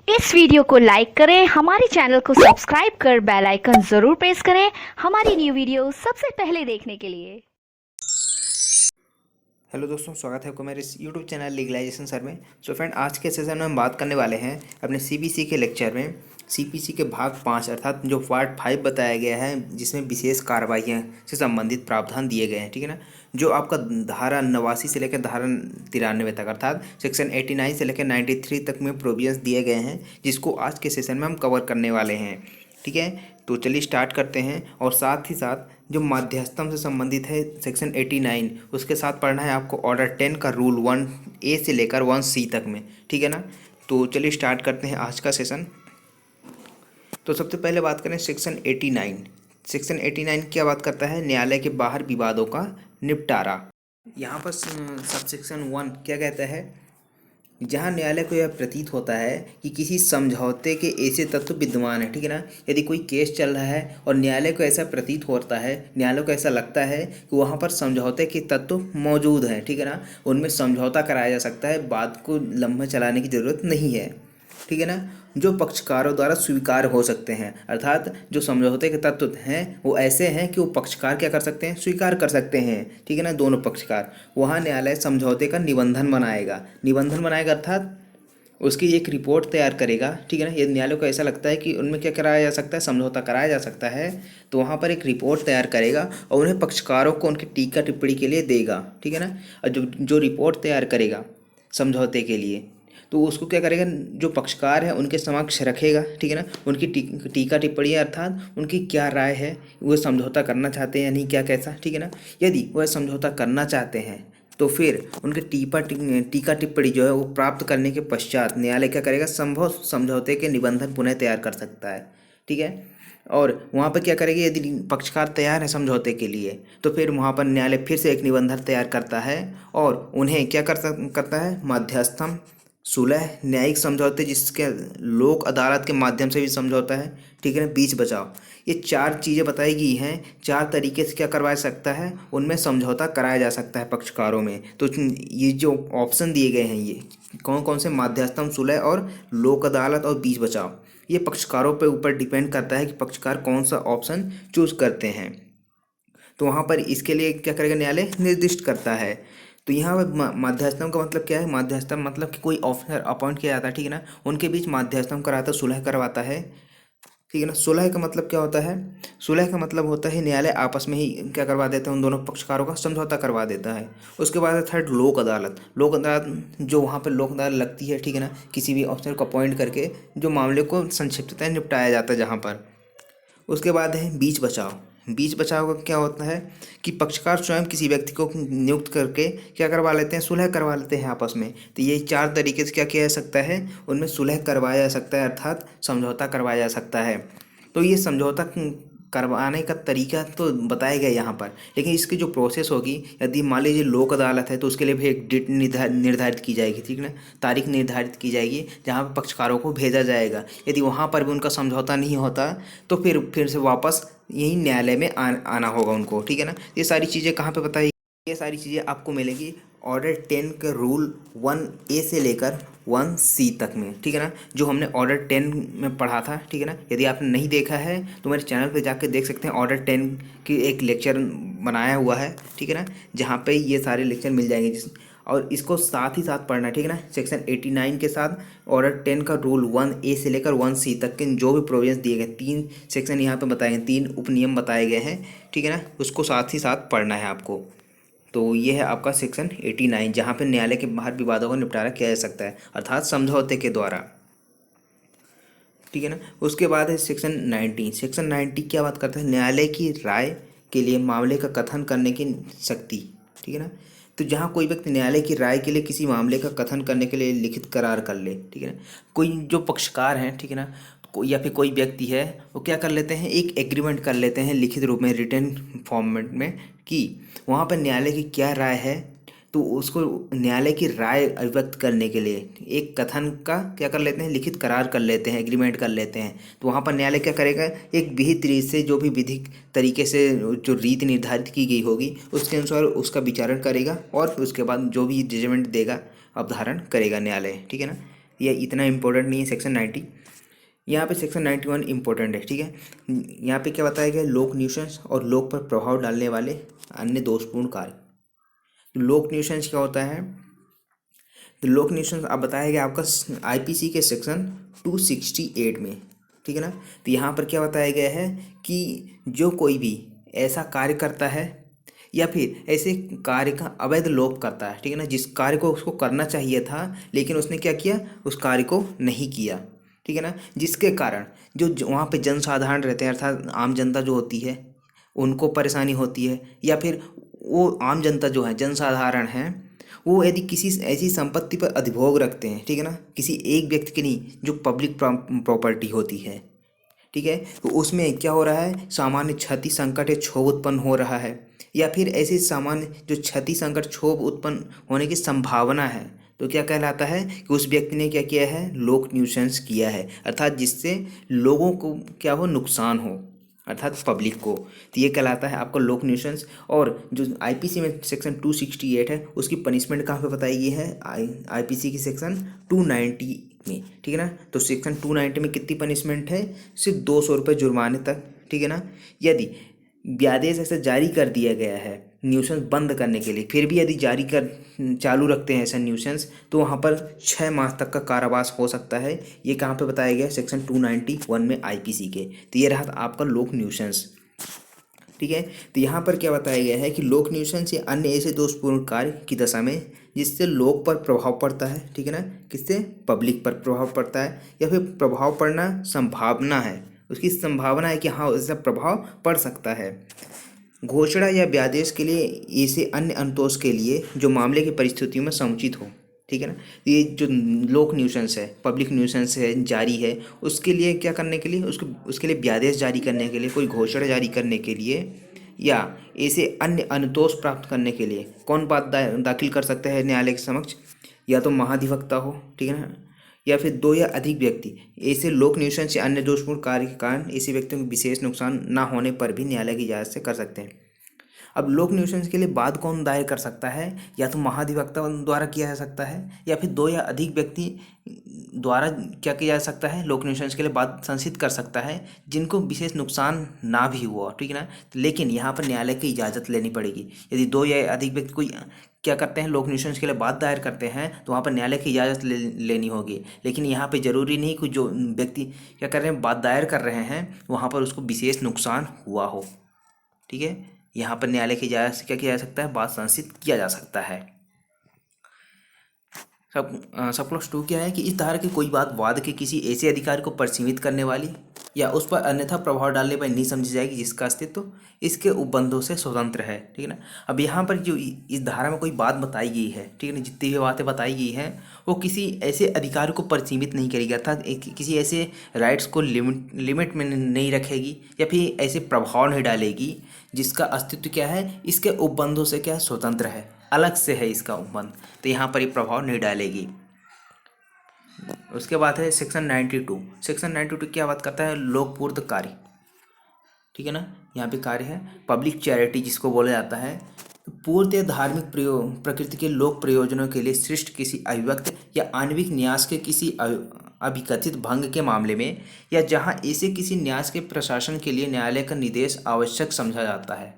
इस वीडियो को लाइक करें, हमारे चैनल को सब्सक्राइब कर बेल आइकन जरूर प्रेस करें हमारी न्यू वीडियो सबसे पहले देखने के लिए। हेलो दोस्तों, स्वागत है आपको मेरे इस यूट्यूब चैनल लीगलाइजेशन सर में। फ्रेंड, आज के सेशन में हम बात करने वाले हैं अपने सीबीसी के लेक्चर में सीपीसी के भाग 5 अर्थात जो पार्ट 5 बताया गया है, जिसमें विशेष कार्रवाइयाँ से संबंधित प्रावधान दिए गए हैं। ठीक है ना, जो आपका धारा 89 से लेकर धारा 93 तक अर्थात सेक्शन 89 से लेकर 93 तक में प्रोविजंस दिए गए हैं, जिसको आज के सेशन में हम कवर करने वाले हैं। ठीक है, तो चलिए स्टार्ट करते हैं। और साथ ही साथ जो मध्यस्थम से संबंधित है सेक्शन 89, उसके साथ पढ़ना है आपको ऑर्डर 10 का रूल 1A से लेकर 1C तक में। ठीक है ना, तो चलिए स्टार्ट करते हैं आज का सेशन। तो सबसे पहले बात करें सेक्शन 89। सेक्शन 89 क्या बात करता है? न्यायालय के बाहर विवादों का निपटारा। यहाँ पर सब सेक्शन 1 क्या कहता है? जहाँ न्यायालय को यह प्रतीत होता है कि किसी समझौते के ऐसे तत्व विद्यमान है। ठीक है ना, यदि कोई केस चल रहा है और न्यायालय को ऐसा प्रतीत होता है, न्यायालय को ऐसा लगता है कि वहाँ पर समझौते के तत्व मौजूद हैं, ठीक है ना, उनमें समझौता कराया जा सकता है, बात को लंबा चलाने की ज़रूरत नहीं है। ठीक है ना, जो पक्षकारों द्वारा स्वीकार हो सकते हैं, अर्थात जो समझौते के तत्व हैं वो ऐसे हैं कि वो पक्षकार क्या कर सकते हैं? स्वीकार कर सकते हैं। ठीक है ना, दोनों पक्षकार, वहाँ न्यायालय समझौते का निबंधन बनाएगा। निबंधन बनाएगा अर्थात उसकी एक रिपोर्ट तैयार करेगा। ठीक है ना, यदि न्यायालय को ऐसा लगता है कि उनमें क्या कराया जा सकता है, समझौता कराया जा सकता है, तो वहाँ पर एक रिपोर्ट तैयार करेगा और उन्हें पक्षकारों को उनकी टीका टिप्पणी के लिए देगा। ठीक है ना, और जो जो रिपोर्ट तैयार करेगा समझौते के लिए, तो उसको क्या करेगा? जो पक्षकार हैं उनके समक्ष रखेगा। ठीक है ना, उनकी टीका टिप्पणी अर्थात उनकी क्या राय है, वो समझौता करना चाहते हैं या नहीं, क्या कैसा। ठीक है ना, यदि वह समझौता करना चाहते हैं तो फिर उनके टीका टिप्पणी जो है वो प्राप्त करने के पश्चात न्यायालय क्या करेगा? संभव समझौते के निबंधन पुनः तैयार कर सकता है। ठीक है, और वहाँ पर क्या करेगी? यदि पक्षकार तैयार है समझौते के लिए, तो फिर वहाँ पर न्यायालय फिर से एक निबंधन तैयार करता है और उन्हें क्या करता है? मध्यस्थम, सुलह, न्यायिक समझौते, जिसके लोक अदालत के माध्यम से भी समझौता है। ठीक है ना, बीच बचाव, ये 4 चीज़ें बताई गई हैं। 4 तरीके से क्या करवा सकता है? उनमें समझौता कराया जा सकता है पक्षकारों में। तो ये जो ऑप्शन दिए गए हैं, ये कौन कौन से? मध्यस्थम, सुलह और लोक अदालत और बीच बचाव। ये पक्षकारों पे ऊपर डिपेंड करता है कि पक्षकार कौन सा ऑप्शन चूज करते हैं। तो वहाँ पर इसके लिए क्या करेगा? न्यायालय निर्दिष्ट करता है। तो यहाँ पर मध्यस्थम का मतलब क्या है? मध्यस्थम मतलब कि कोई ऑफिसर अपॉइंट किया जाता है, ठीक है ना, उनके बीच मध्यस्थम कराता है, सुलह करवाता है। ठीक है ना, सुलह का मतलब क्या होता है? सुलह का मतलब होता है न्यायालय आपस में ही क्या करवा देता है? उन दोनों पक्षकारों का समझौता करवा देता है। उसके बाद है थर्ड, लोक अदालत। लोक अदालत, जो वहाँ पर लोक अदालत लगती है, ठीक है ना, किसी भी ऑफिसर को अपॉइंट करके जो मामले को संक्षिप्ततः निपटाया जाता है जहाँ पर। उसके बाद है बीच बचाव। बीच बचाव का क्या होता है कि पक्षकार स्वयं किसी व्यक्ति को नियुक्त करके क्या करवा लेते हैं? सुलह करवा लेते हैं आपस में। तो ये 4 तरीके से क्या किया जा सकता है? उनमें सुलह करवाया जा सकता है, अर्थात समझौता करवाया जा सकता है। तो ये समझौता करवाने का तरीका तो बताया गया यहाँ पर, लेकिन इसकी जो प्रोसेस होगी, यदि मान लीजिए लोक अदालत है तो उसके लिए भी एक डेट निर्धारित की जाएगी। ठीक है ना, तारीख निर्धारित की जाएगी जहाँ पर पक्षकारों को भेजा जाएगा। यदि वहाँ पर भी उनका समझौता नहीं होता तो फिर से वापस यही न्यायालय में आना होगा उनको। ठीक है ना, ये सारी चीज़ें कहाँ पे बताई? ये सारी चीज़ें आपको मिलेगी ऑर्डर 10 के रूल 1A से लेकर 1C तक में। ठीक है ना, जो हमने ऑर्डर 10 में पढ़ा था। ठीक है ना, यदि आपने नहीं देखा है तो मेरे चैनल पे जाकर देख सकते हैं। ऑर्डर 10 की एक लेक्चर बनाया हुआ है, ठीक है ना, जहाँ पे ये सारे लेक्चर मिल जाएंगे और इसको साथ ही साथ पढ़ना है। ठीक है ना, सेक्शन 89 के साथ ऑर्डर 10 का रूल 1A से लेकर 1C तक के जो भी प्रोविजंस दिए गए, 3 सेक्शन यहाँ पे बताए गए, 3 उपनियम बताए गए हैं। ठीक है ना, उसको साथ ही साथ पढ़ना है आपको। तो ये है आपका सेक्शन 89, जहाँ पे न्यायालय के बाहर विवादों का निपटारा किया जा सकता है, अर्थात समझौते के द्वारा। ठीक है ना, उसके बाद है सेक्शन 90। सेक्शन 90 क्या बात करता है? न्यायालय की राय के लिए मामले का कथन करने की शक्ति। ठीक है ना, तो जहाँ कोई व्यक्ति न्यायालय की राय के लिए किसी मामले का कथन करने के लिए लिखित करार कर ले। ठीक है ना, कोई जो पक्षकार हैं, ठीक है ना, या फिर कोई व्यक्ति है, वो क्या कर लेते हैं? एक एग्रीमेंट कर लेते हैं लिखित रूप में, रिटन फॉर्मेट में, कि वहाँ पर न्यायालय की क्या राय है। तो उसको न्यायालय की राय व्यक्त करने के लिए एक कथन का क्या कर लेते हैं? लिखित करार कर लेते हैं, एग्रीमेंट कर लेते हैं। तो वहाँ पर न्यायालय क्या करेगा? एक विहित रीत से, जो भी विधिक तरीके से जो रीत निर्धारित की गई होगी उसके अनुसार उसका विचारण करेगा और उसके बाद जो भी जजमेंट देगा, अवधारण करेगा न्यायालय। ठीक है ना, ये इतना इम्पोर्टेंट नहीं है सेक्शन 90। यहाँ पे सेक्शन 91 इम्पोर्टेंट है, ठीक है। यहाँ पे क्या बताया गया, लोक न्यूसेंस और लोक पर प्रभाव डालने वाले अन्य दोषपूर्ण कार्य। लोक न्यूसेंस क्या होता है, तो लोक न्यूसेंस अब बताया गया आपका आईपीसी के सेक्शन 268 में, ठीक है ना। तो यहाँ पर क्या बताया गया है कि जो कोई भी ऐसा कार्य करता है या फिर ऐसे कार्य का अवैध लोप करता है, ठीक है ना, जिस कार्य को उसको करना चाहिए था लेकिन उसने क्या किया, उस कार्य को नहीं किया, ठीक है ना, जिसके कारण जो वहाँ पे जनसाधारण रहते हैं अर्थात आम जनता जो होती है उनको परेशानी होती है, या फिर वो आम जनता जो है जनसाधारण है वो यदि किसी ऐसी संपत्ति पर अधिभोग रखते हैं, ठीक है ना, किसी एक व्यक्ति की नहीं, जो पब्लिक प्रॉपर्टी होती है, ठीक है, तो उसमें क्या हो रहा है, सामान्य क्षति संकट या क्षोभ उत्पन्न हो रहा है, या फिर ऐसे सामान्य जो क्षति संकट क्षोभ उत्पन्न होने की संभावना है, तो क्या कहलाता है कि उस व्यक्ति ने क्या किया है, लोक न्यूसेंस किया है, अर्थात जिससे लोगों को क्या हो, नुकसान हो, अर्थात पब्लिक को। तो ये कहलाता है आपका लोक न्यूसेंस। और जो आईपीसी में सेक्शन 268 है उसकी पनिशमेंट कहाँ पे बताई गई है, आईपीसी की सेक्शन 290 में, ठीक है ना। तो सेक्शन 290 में कितनी पनिशमेंट है, सिर्फ 200 रुपये जुर्माने तक, ठीक है ना। यदि व्यादेश ऐसा जारी कर दिया गया है न्यूसेंस बंद करने के लिए, फिर भी यदि जारी कर चालू रखते हैं ऐसा न्यूसेंस, तो वहाँ पर 6 माह तक का कारावास हो सकता है। ये कहाँ पे बताया गया है, सेक्शन 291 में आईपीसी के। तो ये रहा आपका लोक न्यूसेंस, ठीक है। तो यहाँ पर क्या बताया गया है कि लोक न्यूसेंस या अन्य ऐसे दोषपूर्ण कार्य की दशा में जिससे लोक पर प्रभाव पड़ता है, ठीक है ना, किससे, पब्लिक पर प्रभाव पड़ता है, या फिर प्रभाव पड़ना संभावना है, उसकी संभावना है कि हाँ इसका प्रभाव पड़ सकता है। घोषणा या व्यादेश के लिए ऐसे अन्य अनुतोष के लिए जो मामले की परिस्थितियों में समुचित हो, ठीक है ना। ये जो लोक न्यूसेंस है, पब्लिक न्यूसेंस है, जारी है, उसके लिए क्या करने के लिए, उसके लिए व्यादेश जारी करने के लिए, कोई घोषणा जारी करने के लिए, या ऐसे अन्य अनुतोष प्राप्त करने के लिए कौन बात दाखिल कर सकता है न्यायालय के समक्ष, या तो महाधिवक्ता हो, ठीक है ना, या फिर 2 या अधिक व्यक्ति ऐसे लोक न्यूसेंस या अन्य दोषपूर्ण कार्य के कारण ऐसे व्यक्तियों को विशेष नुकसान न होने पर भी न्यायालय की इजाज़त से कर सकते हैं। अब लोक न्यूसेंस के लिए वाद कौन दायर कर सकता है, या तो महाधिवक्ता द्वारा किया जा सकता है, या फिर 2 या अधिक व्यक्ति द्वारा क्या किया जा सकता है, लोक न्यूसेंस के लिए वाद संसित कर सकता है जिनको विशेष नुकसान ना भी हुआ, ठीक है ना। लेकिन यहाँ पर न्यायालय की इजाज़त लेनी पड़ेगी। यदि 2 या अधिक व्यक्ति कोई क्या करते हैं, लोक न्यूसेंस के लिए वाद दायर करते हैं, तो वहाँ पर न्यायालय की इजाज़त लेनी होगी। लेकिन यहाँ पे ज़रूरी नहीं कि जो व्यक्ति क्या कर रहे हैं, वाद दायर कर रहे हैं, वहाँ पर उसको विशेष नुकसान हुआ हो, ठीक है। यहाँ पर न्यायालय की इजाज़त से क्या किया जा सकता है, वाद संसित किया जा सकता है। सब क्लॉज 2 क्या है कि इस धारा की कोई बात वाद के किसी ऐसे अधिकार को परिसीमित करने वाली या उस पर अन्यथा प्रभाव डालने पर नहीं समझी जाएगी जिसका अस्तित्व इसके उपबंधों से स्वतंत्र है, ठीक है ना। अब यहाँ पर जो इस धारा में कोई बात बताई गई है, ठीक है ना, जितनी भी बातें बताई गई हैं वो किसी ऐसे अधिकार को परिसीमित नहीं करेगी, अर्थात किसी ऐसे राइट्स को लिमिट में नहीं रखेगी, या फिर ऐसे प्रभाव नहीं डालेगी जिसका अस्तित्व क्या है, इसके उपबंधों से क्या स्वतंत्र है, अलग से है इसका उपबंध, तो यहाँ पर ये प्रभाव नहीं डालेगी। उसके बाद है सेक्शन 92। सेक्शन 92 क्या बात करता है, लोकपूर्ण कार्य, ठीक है ना। यहाँ पे कार्य है पब्लिक चैरिटी जिसको बोला जाता है, पूर्णतः धार्मिक प्रकृति के लोक प्रयोजनों के लिए सृष्ट किसी अभिव्यक्त या आणविक न्यास के किसी अभिकथित भंग के मामले में, या जहाँ ऐसे किसी न्यास के प्रशासन के लिए न्यायालय का निर्देश आवश्यक समझा जाता है,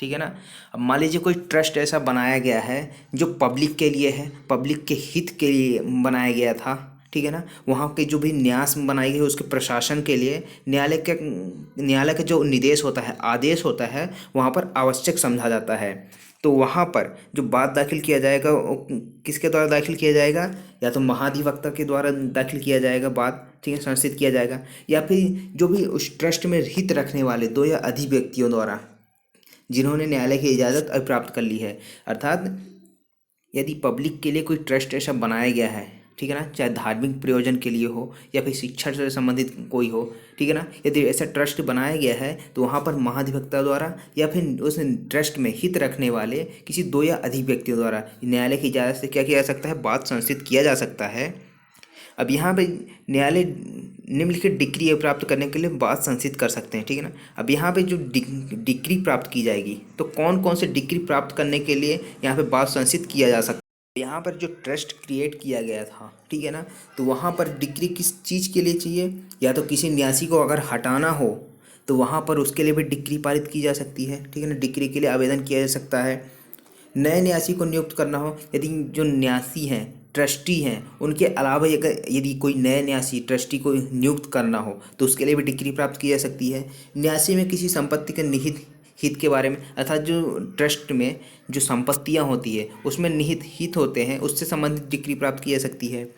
ठीक है ना। अब मान लीजिए कोई ट्रस्ट ऐसा बनाया गया है जो पब्लिक के लिए है, पब्लिक के हित के लिए बनाया गया था, ठीक है ना, वहाँ के जो भी न्यास बनाई गई उसके प्रशासन के लिए न्यायालय का जो निर्देश होता है, आदेश होता है, वहाँ पर आवश्यक समझा जाता है। तो वहाँ पर जो बात दाखिल किया जाएगा किसके द्वारा दाखिल किया जाएगा, या तो महाधिवक्ता के द्वारा दाखिल किया जाएगा बात, ठीक है, संस्थित किया जाएगा, या फिर जो भी उस ट्रस्ट में हित रखने वाले 2 या अधिक व्यक्तियों द्वारा जिन्होंने न्यायालय की इजाज़त अब प्राप्त कर ली है। अर्थात यदि पब्लिक के लिए कोई ट्रस्ट ऐसा बनाया गया है, ठीक है ना, चाहे धार्मिक प्रयोजन के लिए हो या फिर शिक्षा से संबंधित कोई हो, ठीक है ना, यदि ऐसा ट्रस्ट बनाया गया है तो वहाँ पर महाधिवक्ता द्वारा या फिर उस ट्रस्ट में हित रखने वाले किसी 2 या अधिक व्यक्तियों द्वारा न्यायालय की इजाज़त से क्या किया जा सकता है, बात संस्थित किया जा सकता है। अब यहाँ पे न्यायालय निम्नलिखित डिग्री प्राप्त करने के लिए बात संसित कर सकते हैं, ठीक है ना। अब यहाँ पे जो डिग्री प्राप्त की जाएगी, तो कौन कौन से डिग्री प्राप्त करने के लिए यहाँ पे बात संसित किया जा सकता है। यहाँ पर जो ट्रस्ट क्रिएट किया गया था, ठीक है ना, तो वहाँ पर डिक्री किस चीज़ के लिए चाहिए? या तो किसी न्यासी को अगर हटाना हो तो वहाँ पर उसके लिए भी डिक्री पारित की जा सकती है, ठीक है ना। डिक्री के लिए आवेदन किया जा सकता है। नए न्यासी को नियुक्त करना हो, यदि जो न्यासी हैं, ट्रस्टी हैं, उनके अलावा यदि कोई नए न्यासी ट्रस्टी को नियुक्त करना हो तो उसके लिए भी डिक्री प्राप्त की जा सकती है। न्यासी में किसी संपत्ति के निहित हित के बारे में, अर्थात जो ट्रस्ट में जो संपत्तियां होती है उसमें निहित हित होते हैं, उससे संबंधित डिक्री प्राप्त की जा सकती है।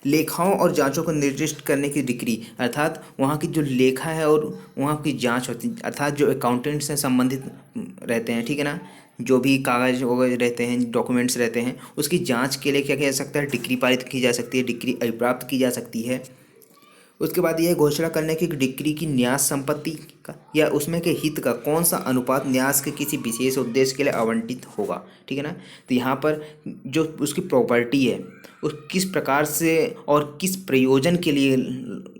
लेखाओं और जांचों को निर्दिष्ट करने की डिक्री, अर्थात वहाँ की जो लेखा है और वहाँ की जांच होती है, अर्थात जो अकाउंटेंट से संबंधित रहते हैं, ठीक है ना, जो भी कागज वगैरह रहते हैं, डॉक्यूमेंट्स रहते हैं, उसकी जांच के लिए क्या किया जा सकता है? डिक्री पारित की जा सकती है, डिक्री प्राप्त की जा सकती है। उसके बाद यह घोषणा करने की डिक्री की न्यास संपत्ति का या उसमें के हित का कौन सा अनुपात न्यास के किसी विशेष उद्देश्य के लिए आवंटित होगा, ठीक है ना। तो यहाँ पर जो उसकी प्रॉपर्टी है उस किस प्रकार से और किस प्रयोजन के लिए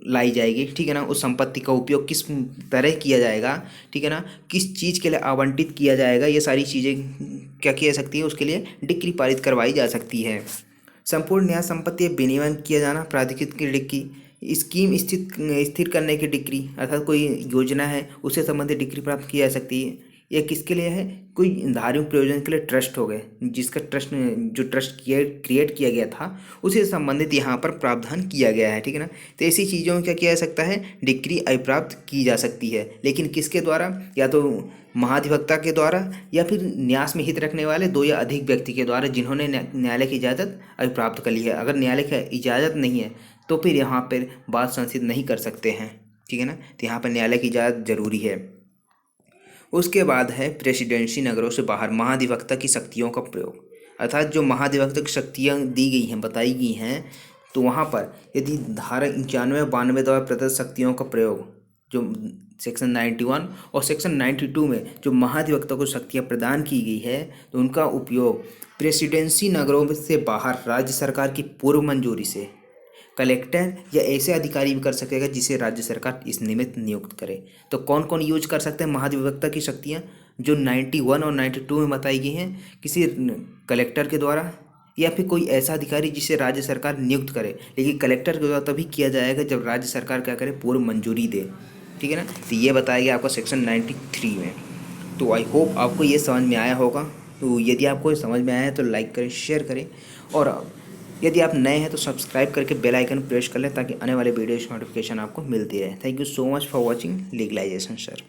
लाई जाएगी, ठीक है ना, उस संपत्ति का उपयोग किस तरह किया जाएगा, ठीक है ना, किस चीज़ के लिए आवंटित किया जाएगा, ये सारी चीज़ें क्या की जा सकती है, उसके लिए डिक्री पारित करवाई जा सकती है। संपूर्ण न्यास संपत्ति विनियमन किया जाना, प्राधिकृत की डिक्री, स्कीम स्थिर करने की डिक्री, अर्थात कोई योजना है उससे संबंधित डिक्री प्राप्त की जा सकती है। यह किसके लिए है? कोई धार्मिक प्रयोजन के लिए ट्रस्ट हो गए, जिसका ट्रस्ट जो ट्रस्ट क्रिएट किया गया था उसे संबंधित यहाँ पर प्रावधान किया गया है, ठीक है ना। तो ऐसी चीज़ों में क्या किया जा सकता है? डिक्री प्राप्त की जा सकती है, लेकिन किसके द्वारा? या तो महाधिवक्ता के द्वारा या फिर न्यास में हित रखने वाले दो या अधिक व्यक्ति के द्वारा जिन्होंने न्यायालय की इजाज़त प्राप्त कर ली है। अगर न्यायालय की इजाज़त नहीं है तो फिर यहाँ पर बात संसिद्ध नहीं कर सकते हैं, ठीक है ना। तो यहाँ पर न्यायालय की इजाज़त जरूरी है। उसके बाद है प्रेसिडेंसी नगरों से बाहर महाधिवक्ता की शक्तियों का प्रयोग, अर्थात जो महाधिवक्ता की शक्तियाँ दी गई हैं, बताई गई हैं, तो वहाँ पर यदि धारा 91 और 92 द्वारा प्रदत्त शक्तियों का प्रयोग, जो सेक्शन 91 और सेक्शन 92 में जो महाधिवक्ता को शक्तियाँ प्रदान की गई है, तो उनका उपयोग प्रेसिडेंसी नगरों से बाहर राज्य सरकार की पूर्व मंजूरी से कलेक्टर या ऐसे अधिकारी भी कर सकेगा जिसे राज्य सरकार इस निमित्त नियुक्त करे। तो कौन कौन यूज कर सकते हैं महाधिवक्ता की शक्तियाँ? जो 91 और 92 में बताई गई हैं, किसी कलेक्टर के द्वारा या फिर कोई ऐसा अधिकारी जिसे राज्य सरकार नियुक्त करे, लेकिन कलेक्टर के द्वारा तभी किया जाएगा जब राज्य सरकार क्या करे? पूर्व मंजूरी दे, ठीक है ना। तो ये बताया गया आपको सेक्शन 93 में। तो आई होप आपको ये समझ में आया होगा। तो यदि आपको समझ में आया है तो लाइक करें, शेयर करें, और यदि आप नए हैं तो सब्सक्राइब करके बेल आइकन प्रेस कर लें ताकि आने वाले वीडियोज़ की नोटिफिकेशन आपको मिलती रहे। Thank you so much for watching legalisation sir.